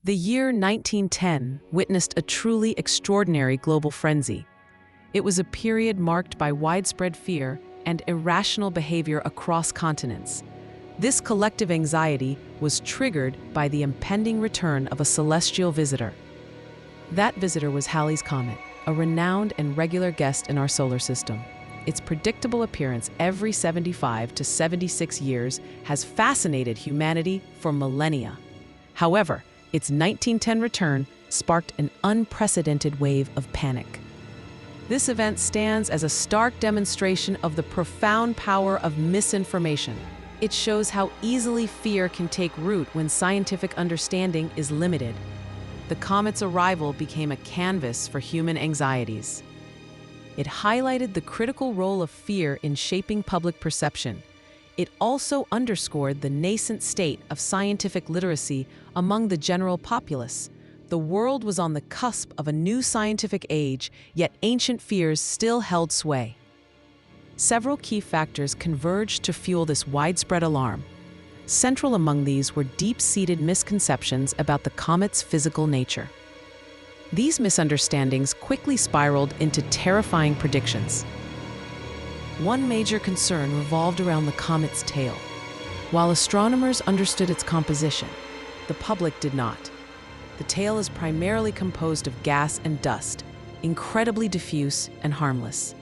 The year 1910 witnessed a truly extraordinary global frenzy. It was a period marked by widespread fear and irrational behavior across continents. This collective anxiety was triggered by the impending return of a celestial visitor. That visitor was Halley's comet, a renowned and regular guest in our solar system. Its predictable appearance every 75 to 76 years has fascinated humanity for millennia. However, its 1910 return sparked an unprecedented wave of panic. This event stands as a stark demonstration of the profound power of misinformation. It shows how easily fear can take root when scientific understanding is limited. The comet's arrival became a canvas for human anxieties. It highlighted the critical role of fear in shaping public perception. It also underscored the nascent state of scientific literacy among the general populace. The world was on the cusp of a new scientific age, yet ancient fears still held sway. Several key factors converged to fuel this widespread alarm. Central among these were deep-seated misconceptions about the comet's physical nature. These misunderstandings quickly spiraled into terrifying predictions. One major concern revolved around the comet's tail. While astronomers understood its composition, the public did not. The tail is primarily composed of gas and dust, incredibly diffuse and harmless.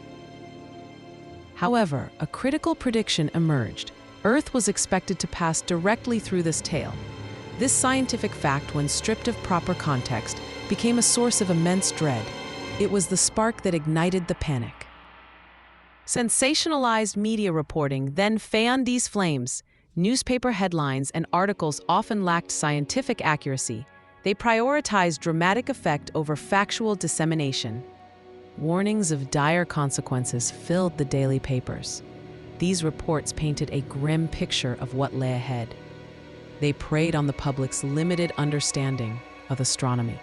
However, a critical prediction emerged. Earth was expected to pass directly through this tail. This scientific fact, when stripped of proper context, became a source of immense dread. It was the spark that ignited the panic. Sensationalized media reporting then fanned these flames. Newspaper headlines and articles often lacked scientific accuracy. They prioritized dramatic effect over factual dissemination. Warnings of dire consequences filled the daily papers. These reports painted a grim picture of what lay ahead. They preyed on the public's limited understanding of astronomy.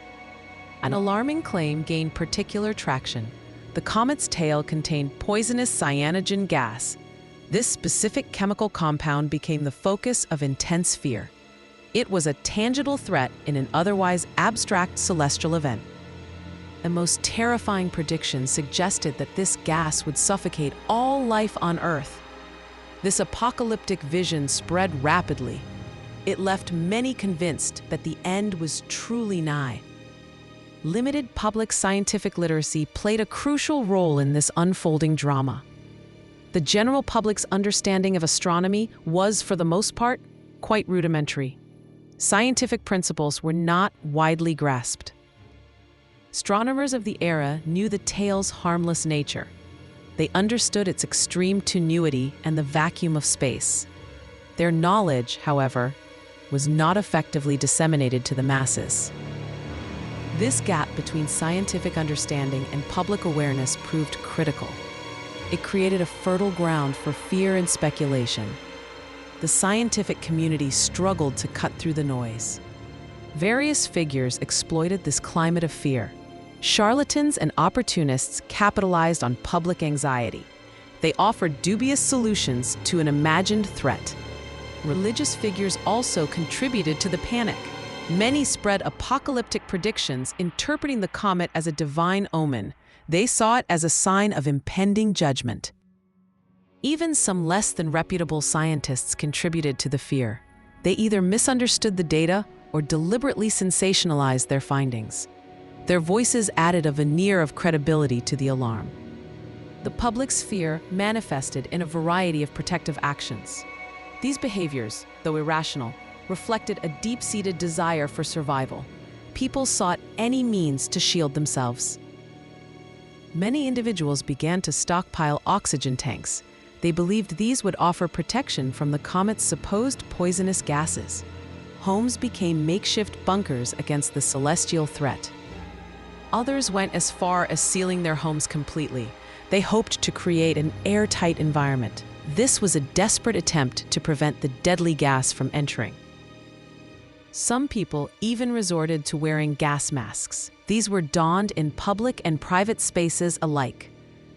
An alarming claim gained particular traction. The comet's tail contained poisonous cyanogen gas. This specific chemical compound became the focus of intense fear. It was a tangible threat in an otherwise abstract celestial event. The most terrifying predictions suggested that this gas would suffocate all life on Earth. This apocalyptic vision spread rapidly. It left many convinced that the end was truly nigh. Limited public scientific literacy played a crucial role in this unfolding drama. The general public's understanding of astronomy was, for the most part, quite rudimentary. Scientific principles were not widely grasped. Astronomers of the era knew the tail's harmless nature. They understood its extreme tenuity and the vacuum of space. Their knowledge, however, was not effectively disseminated to the masses. This gap between scientific understanding and public awareness proved critical. It created a fertile ground for fear and speculation. The scientific community struggled to cut through the noise. Various figures exploited this climate of fear. Charlatans and opportunists capitalized on public anxiety. They offered dubious solutions to an imagined threat. Religious figures also contributed to the panic. Many spread apocalyptic predictions, interpreting the comet as a divine omen. They saw it as a sign of impending judgment. Even some less than reputable scientists contributed to the fear. They either misunderstood the data or deliberately sensationalized their findings. Their voices added a veneer of credibility to the alarm. The public's fear manifested in a variety of protective actions. These behaviors, though irrational, reflected a deep-seated desire for survival. People sought any means to shield themselves. Many individuals began to stockpile oxygen tanks. They believed these would offer protection from the comet's supposed poisonous gases. Homes became makeshift bunkers against the celestial threat. Others went as far as sealing their homes completely. They hoped to create an airtight environment. This was a desperate attempt to prevent the deadly gas from entering. Some people even resorted to wearing gas masks. These were donned in public and private spaces alike.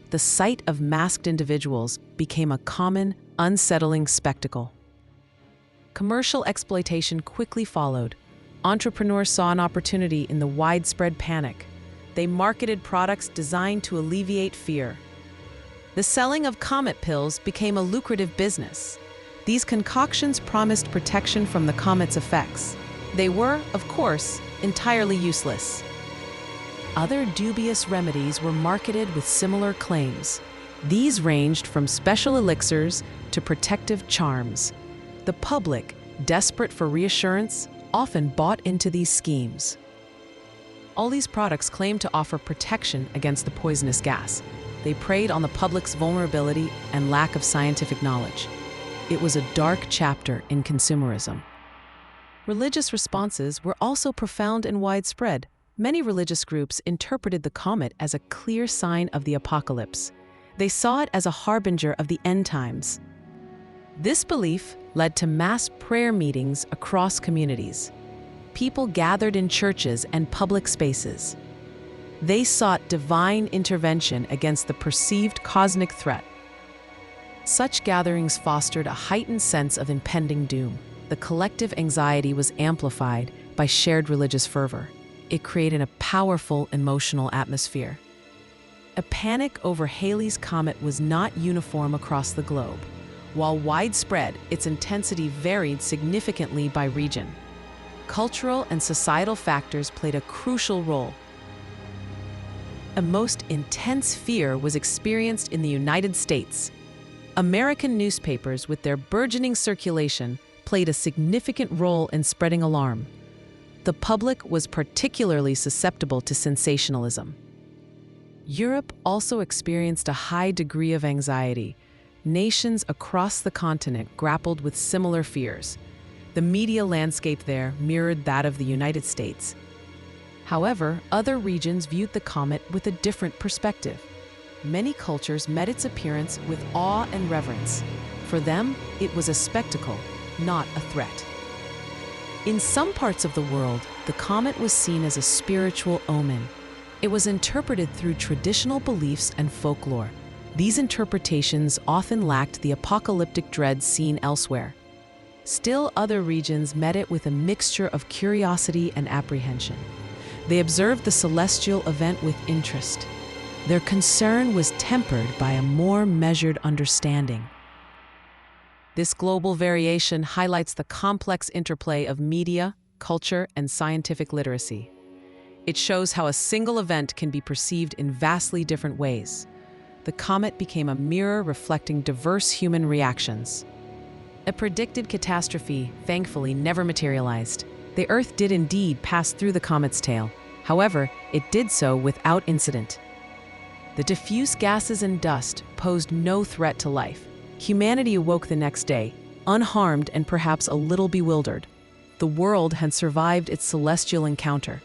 The sight of masked individuals became a common, unsettling spectacle. Commercial exploitation quickly followed. entrepreneurs saw an opportunity in the widespread panic. They marketed products designed to alleviate fear. The selling of comet pills became a lucrative business. These concoctions promised protection from the comet's effects. They were, of course, entirely useless. Other dubious remedies were marketed with similar claims. These ranged from special elixirs to protective charms. The public, desperate for reassurance, often bought into these schemes. All these products claimed to offer protection against the poisonous gas. They preyed on the public's vulnerability and lack of scientific knowledge. It was a dark chapter in consumerism. Religious responses were also profound and widespread. Many religious groups interpreted the comet as a clear sign of the apocalypse. They saw it as a harbinger of the end times. This belief led to mass prayer meetings across communities. People gathered in churches and public spaces. They sought divine intervention against the perceived cosmic threat. Such gatherings fostered a heightened sense of impending doom. The collective anxiety was amplified by shared religious fervor. It created a powerful emotional atmosphere. A panic over Halley's comet was not uniform across the globe. While widespread, its intensity varied significantly by region. Cultural and societal factors played a crucial role. A most intense fear was experienced in the United States. American newspapers, with their burgeoning circulation, played a significant role in spreading alarm. The public was particularly susceptible to sensationalism. Europe also experienced a high degree of anxiety. Nations across the continent grappled with similar fears. The media landscape there mirrored that of the United States. However, other regions viewed the comet with a different perspective. Many cultures met its appearance with awe and reverence. For them, it was a spectacle, not a threat. In some parts of the world, the comet was seen as a spiritual omen. It was interpreted through traditional beliefs and folklore. These interpretations often lacked the apocalyptic dread seen elsewhere. Still, other regions met it with a mixture of curiosity and apprehension. They observed the celestial event with interest. Their concern was tempered by a more measured understanding. This global variation highlights the complex interplay of media, culture, and scientific literacy. It shows how a single event can be perceived in vastly different ways. The comet became a mirror reflecting diverse human reactions. A predicted catastrophe, thankfully, never materialized. The Earth did indeed pass through the comet's tail. However, it did so without incident. The diffuse gases and dust posed no threat to life. Humanity awoke the next day, unharmed and perhaps a little bewildered. The world had survived its celestial encounter.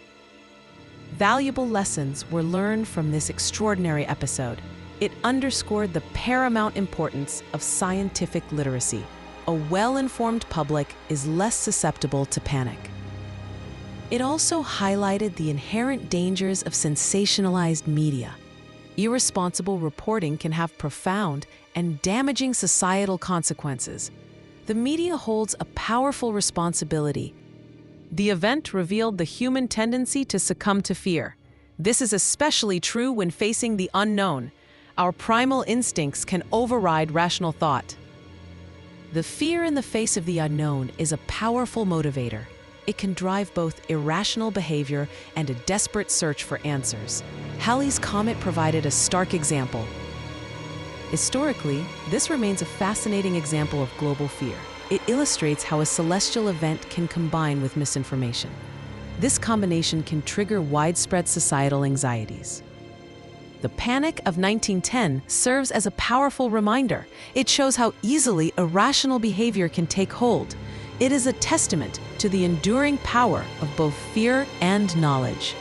Valuable lessons were learned from this extraordinary episode. It underscored the paramount importance of scientific literacy. A well-informed public is less susceptible to panic. It also highlighted the inherent dangers of sensationalized media. Irresponsible reporting can have profound and damaging societal consequences. The media holds a powerful responsibility. The event revealed the human tendency to succumb to fear. This is especially true when facing the unknown. Our primal instincts can override rational thought. The fear in the face of the unknown is a powerful motivator. It can drive both irrational behavior and a desperate search for answers. Halley's comet provided a stark example. Historically, this remains a fascinating example of global fear. It illustrates how a celestial event can combine with misinformation. This combination can trigger widespread societal anxieties. The Panic of 1910 serves as a powerful reminder. It shows how easily irrational behavior can take hold. It is a testament to the enduring power of both fear and knowledge.